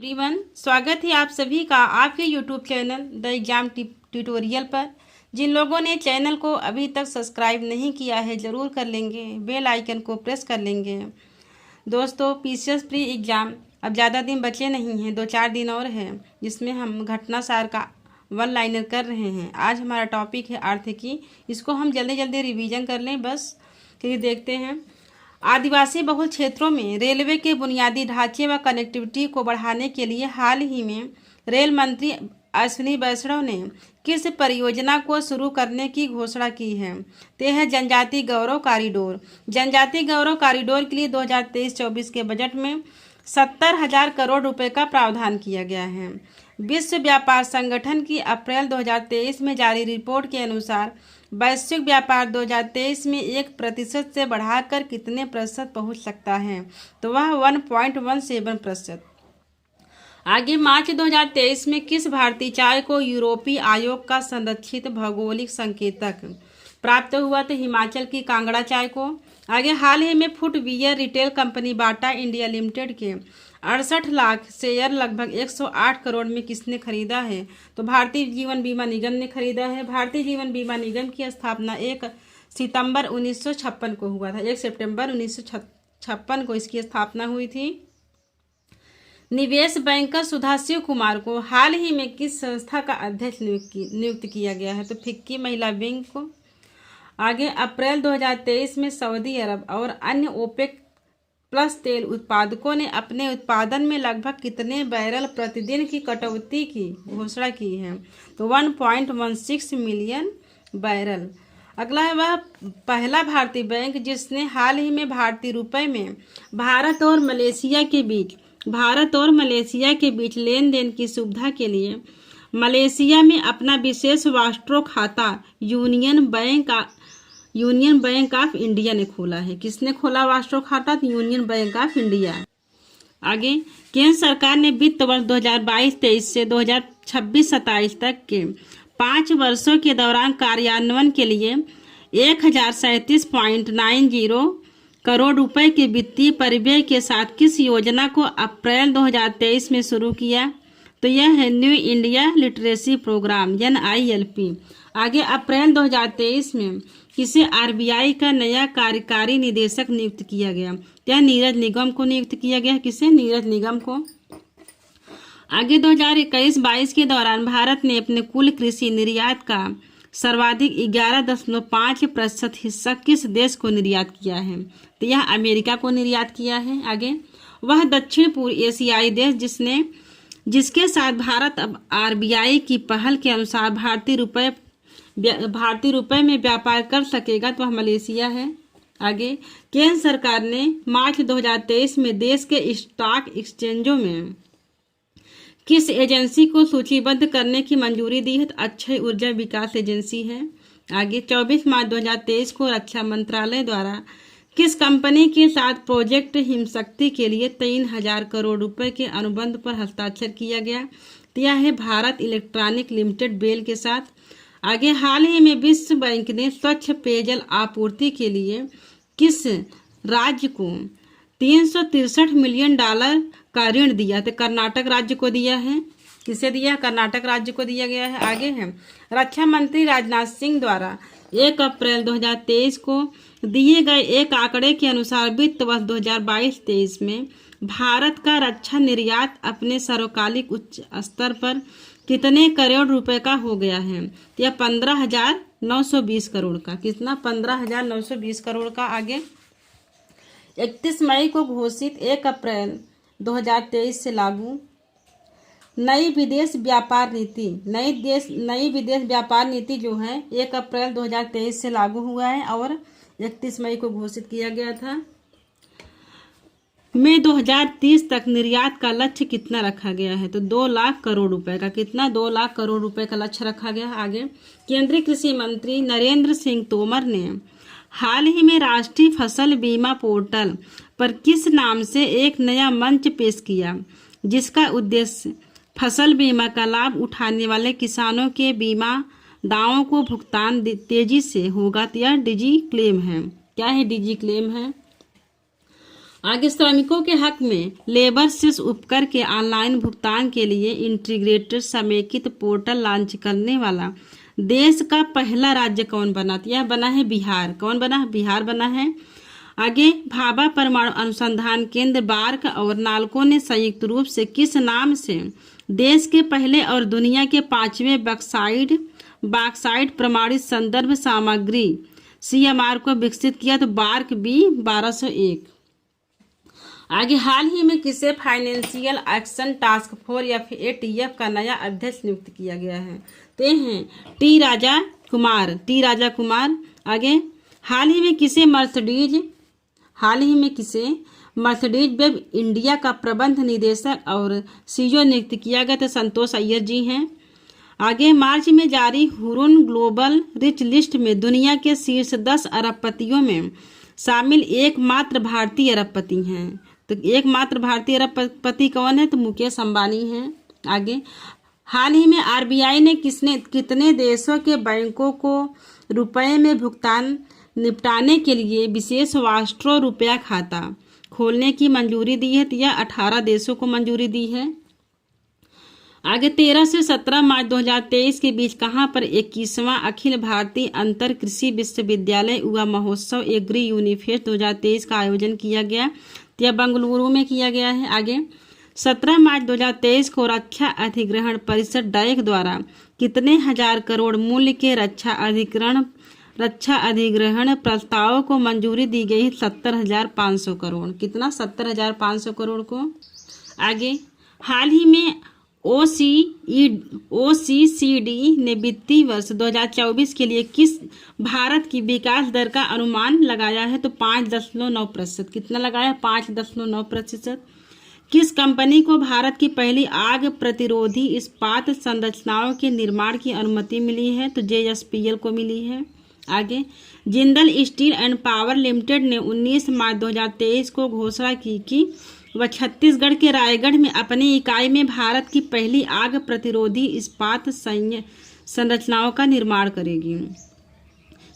Everyone, स्वागत है आप सभी का आपके YouTube channel the exam tutorial पर। जिन लोगों ने चैनल को अभी तक सब्सक्राइब नहीं किया है ज़रूर कर लेंगे, बेल आइकन को प्रेस कर लेंगे। दोस्तों, पीसीएस प्री एग्ज़ाम अब ज़्यादा दिन बचे नहीं हैं, 2-4 दिन और हैं, जिसमें हम घटनासार का वन लाइनर कर रहे हैं। आज हमारा टॉपिक है आर्थिकी। इसको हम जल्दी जल्दी रिवीजन कर लें बस। फिर देखते हैं। आदिवासी बहुल क्षेत्रों में रेलवे के बुनियादी ढांचे व कनेक्टिविटी को बढ़ाने के लिए हाल ही में रेल मंत्री अश्विनी वैष्णव ने किस परियोजना को शुरू करने की घोषणा की है? तो है जनजाति गौरव कॉरिडोर। जनजाति गौरव कॉरिडोर के लिए 2023-24 के बजट में 70,000 करोड़ रुपए का प्रावधान किया गया है। विश्व व्यापार संगठन की अप्रैल 2023 में जारी रिपोर्ट के अनुसार वैश्विक व्यापार 2023 में 1% से बढ़ाकर कितने प्रतिशत पहुंच सकता है? तो वह 1.17%। आगे, मार्च 2023 में किस भारतीय चाय को यूरोपीय आयोग का संरक्षित भौगोलिक संकेतक प्राप्त हुआ? तो हिमाचल की कांगड़ा चाय को। आगे, हाल ही में footwear retail company Bata India limited के 68 लाख शेयर लगभग 108 करोड़ में किसने खरीदा है? तो भारतीय जीवन बीमा निगम ने खरीदा है। भारतीय जीवन बीमा निगम की स्थापना 1 सितंबर 1956 को हुआ था। 1 सितंबर 1956 को इसकी स्थापना हुई थी। निवेश बैंकर सुधाशिव कुमार को हाल ही में किस संस्था का अध्यक्ष नियुक्त किया गया है? तो फिक्की महिला विंग को। आगे, अप्रैल 2023 में सऊदी अरब और अन्य ओपेक प्लस तेल उत्पादकों ने अपने उत्पादन में लगभग कितने बैरल प्रतिदिन की कटौती की घोषणा की है? तो 1.16 मिलियन बैरल। अगला है वह पहला भारतीय बैंक जिसने हाल ही में भारतीय रुपए में भारत और मलेशिया के बीच लेन देन की सुविधा के लिए मलेशिया में अपना विशेष वास्ट्रो खाता यूनियन बैंक ऑफ इंडिया ने खोला है। किसने खोला वास्ट्रो खाता? Union bank of India. आगे, केंद्र सरकार ने वित्त वर्ष 2022-23 से 2026-27 तक के 5 वर्षों के दौरान कार्यान्वयन के लिए 1037.90 करोड़ रुपए के वित्तीय परिव्यय के साथ किस योजना को अप्रैल 2023 में शुरू किया? तो यह है new India literacy programme NILP। आगे, अप्रैल 2023 में किसे आरबीआई का नया कार्यकारी निदेशक नियुक्त किया गया? क्या नीरज निगम को नियुक्त किया गया? किसे? नीरज निगम को। आगे, 2021-22 के दौरान भारत ने अपने कुल कृषि निर्यात का सर्वाधिक 11.5% हिस्सा किस देश को निर्यात किया है? तो यह अमेरिका को निर्यात किया है। आगे, वह दक्षिण पूर्व एशियाई देश जिसके साथ भारत अब आरबीआई की पहल के अनुसार भारतीय रुपए में व्यापार कर सकेगा, तो वह मलेशिया है। आगे, केंद्र सरकार ने मार्च 2023 में देश के स्टॉक एक्सचेंजों में किस एजेंसी को सूचीबद्ध करने की मंजूरी दी है? तो अक्षय ऊर्जा विकास एजेंसी है। आगे, 24 मार्च 2023 को रक्षा मंत्रालय द्वारा किस कंपनी के साथ प्रोजेक्ट हिमशक्ति के लिए 3,000 करोड़ रुपए के अनुबंध पर हस्ताक्षर किया गया? तो यह है भारत इलेक्ट्रॉनिक लिमिटेड बेल के साथ। आगे, हाल ही में विश्व बैंक ने स्वच्छ पेयजल आपूर्ति के लिए किस राज्य को $363 मिलियन का ऋण दिया? तो कर्नाटक राज्य को दिया है। किसे दिया? कर्नाटक राज्य को दिया गया है। आगे है, रक्षा मंत्री राजनाथ सिंह द्वारा 1 अप्रैल 2023 को दिए गए एक आंकड़े के अनुसार वित्त वर्ष 2022-23 में भारत का रक्षा निर्यात अपने सर्वकालिक उच्च स्तर पर कितने करोड़ रुपए का हो गया है? यह 15,920 करोड़ का। कितना? 15,920 करोड़ का। आगे, 31 मई को घोषित 1 अप्रैल 2023 से लागू नई विदेश व्यापार नीति जो है 1 अप्रैल 2023 से लागू हुआ है और 31 मई को घोषित किया गया था। मई 2030 तक निर्यात का लक्ष्य कितना रखा गया है? तो 2 लाख करोड़ रुपए का। कितना? 2 लाख करोड़ रुपए का लक्ष्य रखा गया। आगे, केंद्रीय कृषि मंत्री नरेंद्र सिंह तोमर ने हाल ही में राष्ट्रीय फसल बीमा पोर्टल पर किस नाम से एक नया मंच पेश किया जिसका उद्देश्य फसल बीमा का लाभ उठाने वाले किसानों के बीमा दावों को भुगतान तेजी से होगा? तो यह डिजी क्लेम है। क्या है? डिजी क्लेम है। आगे श्रमिकों के हक में लेबर सेस उपकर के ऑनलाइन भुगतान के लिए इंटीग्रेटेड समेकित पोर्टल लॉन्च करने वाला देश का पहला राज्य कौन बना? यह बना है बिहार। कौन बना? बिहार बना है। आगे भाभा परमाणु अनुसंधान केंद्र बार्क और नालको ने संयुक्त रूप से किस नाम से देश के पहले और दुनिया के 5वें बॉक्साइट प्रमाणित संदर्भ सामग्री CMR को विकसित किया? तो बार्क B 1201। आगे हाल ही में किसे फाइनेंशियल एक्शन टास्क फोर्स या ATF का नया अध्यक्ष नियुक्त किया गया है? तो हैं टी राजा कुमार। आगे हाल ही में किसे मर्सिडीज वेब इंडिया का प्रबंध निदेशक और CEO नियुक्त किया गया? तो संतोष अय्यर जी हैं। आगे मार्च में जारी हुरुन ग्लोबल रिच लिस्ट में दुनिया के शीर्ष 10 अरबपतियों में शामिल एकमात्र भारतीय अरबपति हैं। तो एकमात्र भारतीय अरबपति कौन है? तो मुकेश अंबानी हैं। आगे हाल ही में RBI ने कितने देशों के बैंकों को रुपए में भुगतान निपटाने के लिए विशेष वास्ट्रो रुपया खाता खोलने की मंजूरी दी है? तो यह 18 देशों को मंजूरी दी है। आगे 13 से 17 मार्च 2023 के बीच कहां पर 21वां अखिल भारतीय अंतर कृषि विश्वविद्यालय युवा महोत्सव एग्री यूनिफेस्ट 2023 का आयोजन किया गया? तो यह बेंगलुरु में किया गया है। आगे 17 मार्च 2023 को रक्षा अधिग्रहण परिषद डाइक द्वारा कितने हजार करोड़ मूल्य के रक्षा अधिग्रहण प्रस्तावों को मंजूरी दी गई? 70,500 करोड़। कितना? 70,500 करोड़ को। आगे हाल ही में OCCD ने वित्तीय वर्ष 2024 के लिए किस भारत की विकास दर का अनुमान लगाया है? तो 5.9%। कितना लगाया? 5.9%। किस कंपनी को भारत की पहली आग प्रतिरोधी इस्पात संरचनाओं के निर्माण की अनुमति मिली है? तो JSPL को मिली है। आगे Jindal steel and power limited ने 19 मार्च 2023 को घोषणा की कि वह छत्तीसगढ़ के रायगढ़ में अपनी इकाई में भारत की पहली आग प्रतिरोधी इस्पात संरचनाओं का निर्माण करेगी।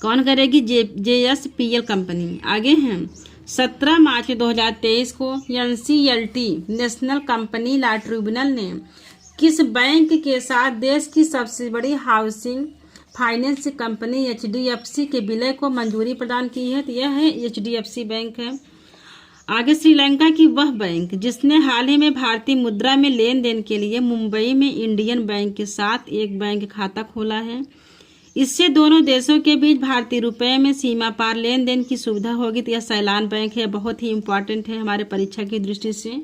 कौन करेगी? JSPL company. आगे हैं 17 मार्च 2023 को NCLT national company law tribunal ने किस बैंक के साथ देश की सबसे बड़ी हाउसिंग फाइनेंस कंपनी HDFC के विलय को मंजूरी प्रदान की है? तो यह है HDFC बैंक है। आगे श्रीलंका की वह बैंक जिसने हाल ही में भारतीय मुद्रा में लेन देन के लिए मुंबई में इंडियन बैंक के साथ एक बैंक खाता खोला है। इससे दोनों देशों के बीच भारतीय रुपए में सीमा पार लेन देन की सुविधा होगी। तो यह सैलान बैंक है, बहुत ही इम्पोर्टेंट है हमारे परीक्षा की दृष्टि से।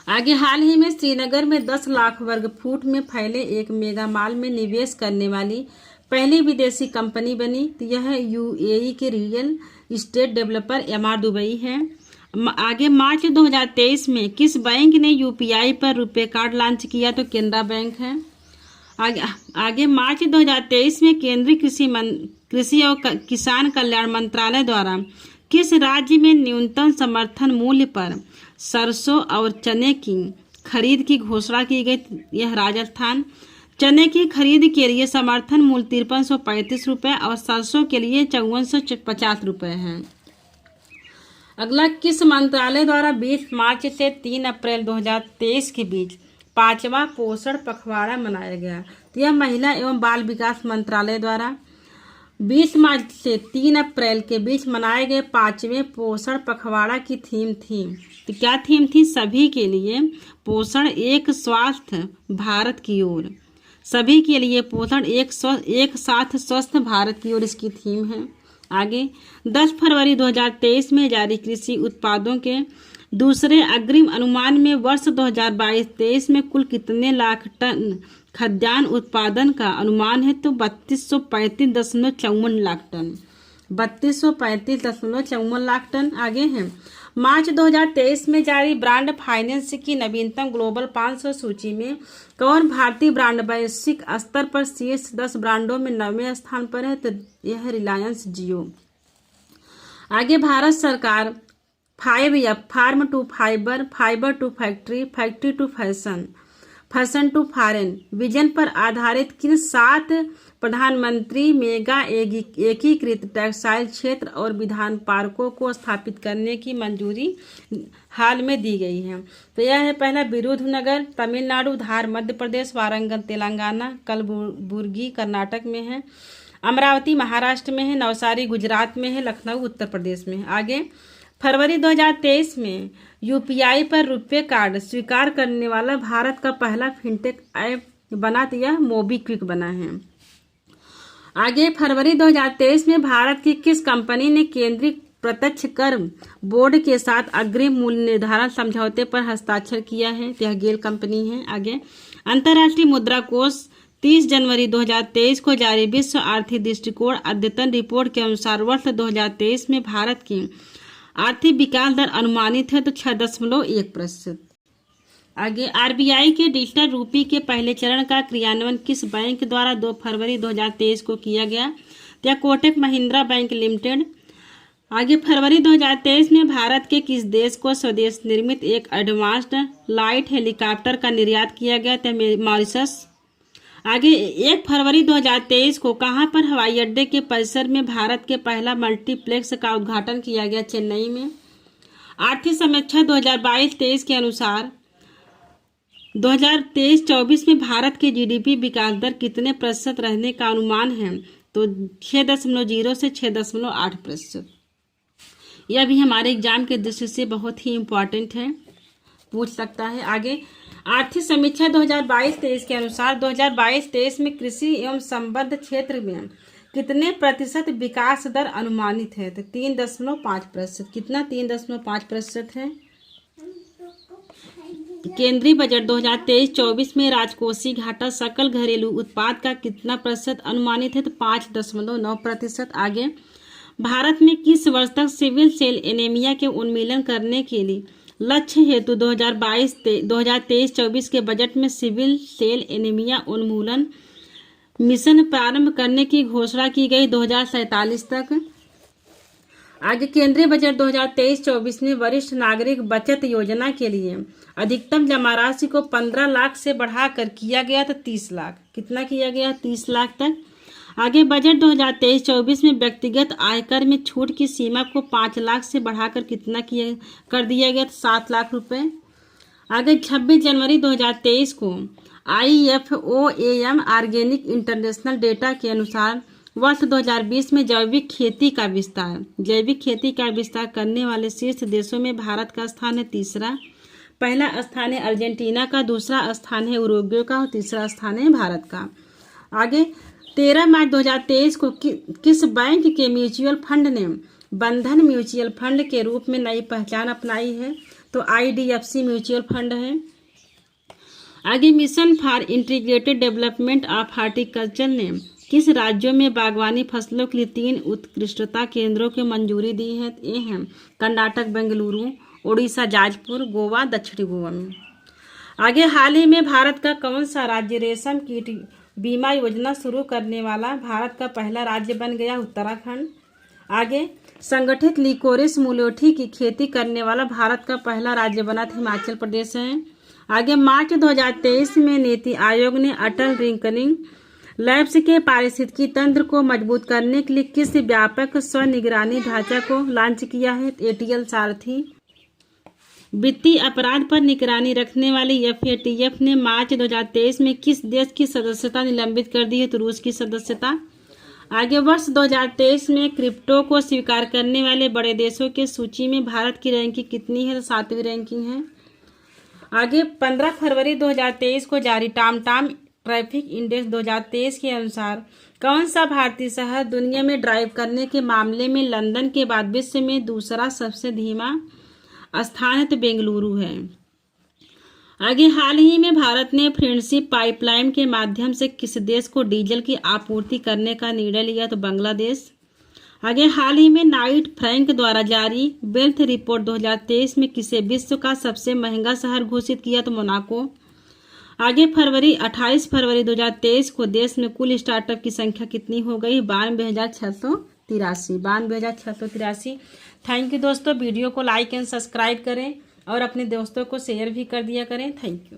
आगे हाल ही में श्रीनगर में 10 लाख वर्ग फुट में फैले एक मेगा मॉल में निवेश करने वाली पहली विदेशी कंपनी बनी। तो यह UAE के real estate developer MR Dubai है। आगे मार्च 2023 में किस बैंक ने UPI पर रुपए कार्ड लॉन्च किया? तो केनरा बैंक है। आगे मार्च 2023 में केंद्रीय कृषि और किसान कल्याण मंत्रालय द्वारा किस राज्य में न्यूनतम समर्थन मूल्य पर सरसों और चने की खरीद की घोषणा की गई? यह राजस्थान। चने की खरीद के लिए समर्थन मूल्य 5335 रुपये और सरसों के लिए 5450 रुपये है। अगला किस मंत्रालय द्वारा 20 मार्च से 3 अप्रैल 2023 के बीच 5वां पोषण पखवाड़ा मनाया गया? तो यह महिला एवं बाल विकास मंत्रालय द्वारा 20 मार्च से 3 अप्रैल के बीच मनाए गए 5वें पोषण पखवाड़ा की थीम थी। तो क्या थीम थी? सभी के लिए पोषण एक स्वास्थ्य भारत की ओर। सभी के लिए पोषण एक साथ स्वस्थ भारत की ओर इसकी थीम है। आगे 10 फरवरी 2023 में जारी कृषि उत्पादों के दूसरे अग्रिम अनुमान में वर्ष 2022-23 में कुल कितने लाख टन खाद्यान्न उत्पादन का अनुमान है? तो 3235.54 लाख टन। 3235.54 लाख टन। आगे है मार्च 2023 में जारी ब्रांड फाइनेंस की नवीनतम ग्लोबल 500 सूची में कौन भारतीय ब्रांड वैश्विक स्तर पर शीर्ष 10 ब्रांडों में 9वें स्थान पर है? तो यह है रिलायंस जियो। आगे भारत सरकार 5F farm to fibre, fibre to factory, factory to fashion, fashion to foreign vision पर आधारित किन 7 प्रधानमंत्री मेगा एकीकृत टेक्सटाइल क्षेत्र और विधान पार्कों को स्थापित करने की मंजूरी हाल में दी गई है? तो यह है पहला विरुधुनगर तमिलनाडु, धार मध्य प्रदेश, वारंगल तेलंगाना, कलबुर्गी कर्नाटक में है, अमरावती महाराष्ट्र में है, नवसारी गुजरात में है, लखनऊ उत्तर प्रदेश में है। आगे फरवरी 2023 में यूपीआई पर रुपए कार्ड स्वीकार करने वाला भारत का पहला फिनटेक ऐप बना, तो यह मोबीक्विक बना है। आगे फरवरी 2023 में भारत की किस कंपनी ने केंद्रीय प्रत्यक्ष कर बोर्ड के साथ अग्रिम मूल्य निर्धारण समझौते पर हस्ताक्षर किया है? तो यह गेल कंपनी है। आगे अंतर्राष्ट्रीय मुद्रा कोष 30 जनवरी 2023 को जारी विश्व आर्थिक दृष्टिकोण अद्यतन रिपोर्ट के अनुसार वर्ष 2023 में भारत की आर्थिक विकास दर अनुमानित है तो 6.1%। आगे आरबीआई के डिजिटल रूपी के पहले चरण का क्रियान्वयन किस बैंक द्वारा 2 फरवरी 2023 को किया गया? तो कोटक महिंद्रा बैंक लिमिटेड। आगे फरवरी 2023 में भारत के किस देश को स्वदेश निर्मित एक एडवांस्ड लाइट हेलीकॉप्टर का निर्यात किया गया? तो मॉरिशस। आगे 1 फरवरी 2023 को कहां पर हवाई अड्डे के परिसर में भारत के पहला मल्टीप्लेक्स का उद्घाटन किया गया? चेन्नई में। आर्थिक समीक्षा 2022-23 के अनुसार 2023-24 में भारत की जीडीपी विकास दर कितने प्रतिशत रहने का अनुमान है? तो 6.0 से 6.8%। यह भी हमारे एग्जाम के दृष्टि से बहुत ही इम्पोर्टेंट है, पूछ सकता है। आगे आर्थिक समीक्षा 2022-23 के अनुसार 2022-23 में कृषि एवं संबद्ध क्षेत्र में कितने प्रतिशत विकास दर अनुमानित है? तो 3.5%। कितना? 3.5% है। केंद्रीय बजट 2023-24 में राजकोषीय घाटा सकल घरेलू उत्पाद का कितना प्रतिशत अनुमानित है? तो 5.9%। आगे भारत में किस वर्ष तक सिविल सेल एनीमिया के उन्मूलन करने के लिए लक्ष्य हेतु 2023-24 के बजट में सिविल सेल एनीमिया उन्मूलन मिशन प्रारंभ करने की घोषणा की गई 2047 तक। आगे केंद्रीय बजट 2023-24 में वरिष्ठ नागरिक बचत योजना के लिए अधिकतम जमा राशि को 15 लाख से बढ़ाकर किया गया था 30 लाख। कितना किया गया? 30 लाख तक। आगे बजट 2023-24 में व्यक्तिगत आयकर में छूट की सीमा को 5 लाख से बढ़ाकर कितना कर दिया गया? 7 लाख रुपए। आगे 26 जनवरी 2023 को IFOAM ऑर्गेनिक इंटरनेशनल डेटा के अनुसार वर्ष 2020 में जैविक खेती का विस्तार करने वाले शीर्ष देशों में भारत का स्थान है 3रा। पहला स्थान है अर्जेंटीना का, दूसरा स्थान है उरुग्वे का और तीसरा स्थान है भारत का। आगे 13 मार्च 2023 को किस बैंक के म्यूचुअल फंड ने बंधन म्यूचुअल फंड के रूप में नई पहचान अपनाई है? तो IDFC म्यूचुअल फंड है। आगे mission for integrated development of horticulture ने किस राज्यों में बागवानी फसलों के लिए 3 उत्कृष्टता केंद्रों की मंजूरी दी है? ये हैं कर्नाटक बेंगलुरु, उड़ीसा जाजपुर, गोवा दक्षिणी गोवा में। आगे हाल ही में भारत का कौन सा राज्य रेशम कीट बीमा योजना शुरू करने वाला भारत का पहला राज्य बन गया? उत्तराखंड। आगे संगठित लिकोरिस मुलोठी की खेती करने वाला भारत का पहला राज्य बना था हिमाचल प्रदेश है। आगे मार्च 2023 में नीति आयोग ने अटल रिकरिंग लैब्स के पारिस्थितिकी तंत्र को मजबूत करने के लिए किस व्यापक स्वनिगरानी ढांचा को लॉन्च किया है? ATL सारथी। वित्तीय अपराध पर निगरानी रखने वाली FATF ने मार्च 2023 में किस देश की सदस्यता निलंबित कर दी है? तो रूस की सदस्यता। आगे वर्ष 2023 में क्रिप्टो को स्वीकार करने वाले बड़े देशों की सूची में भारत की रैंकिंग कितनी है? तो 7वीं रैंकिंग है। आगे 15 फरवरी 2023 को जारी टामटाम ट्रैफिक इंडेक्स 2023 के अनुसार कौन सा भारतीय शहर दुनिया में ड्राइव करने के मामले में लंदन के बाद विश्व में दूसरा सबसे धीमा स्थान है? तो बेंगलुरु है। आगे हाल ही में भारत ने फ्रेंडशिप पाइपलाइन के माध्यम से किस देश को डीजल की आपूर्ति करने का निर्णय लिया? तो बांग्लादेश। आगे हाल ही में नाइट फ्रैंक द्वारा जारी वेल्थ रिपोर्ट 2023 में किसे विश्व का सबसे महंगा शहर घोषित किया? तो मोनाको। आगे 28 फरवरी 2023 को देश में कुल स्टार्टअप की संख्या कितनी हो गई? 92,683। थैंक यू दोस्तों। वीडियो को लाइक एंड सब्सक्राइब करें और अपने दोस्तों को शेयर भी कर दिया करें। Thank you.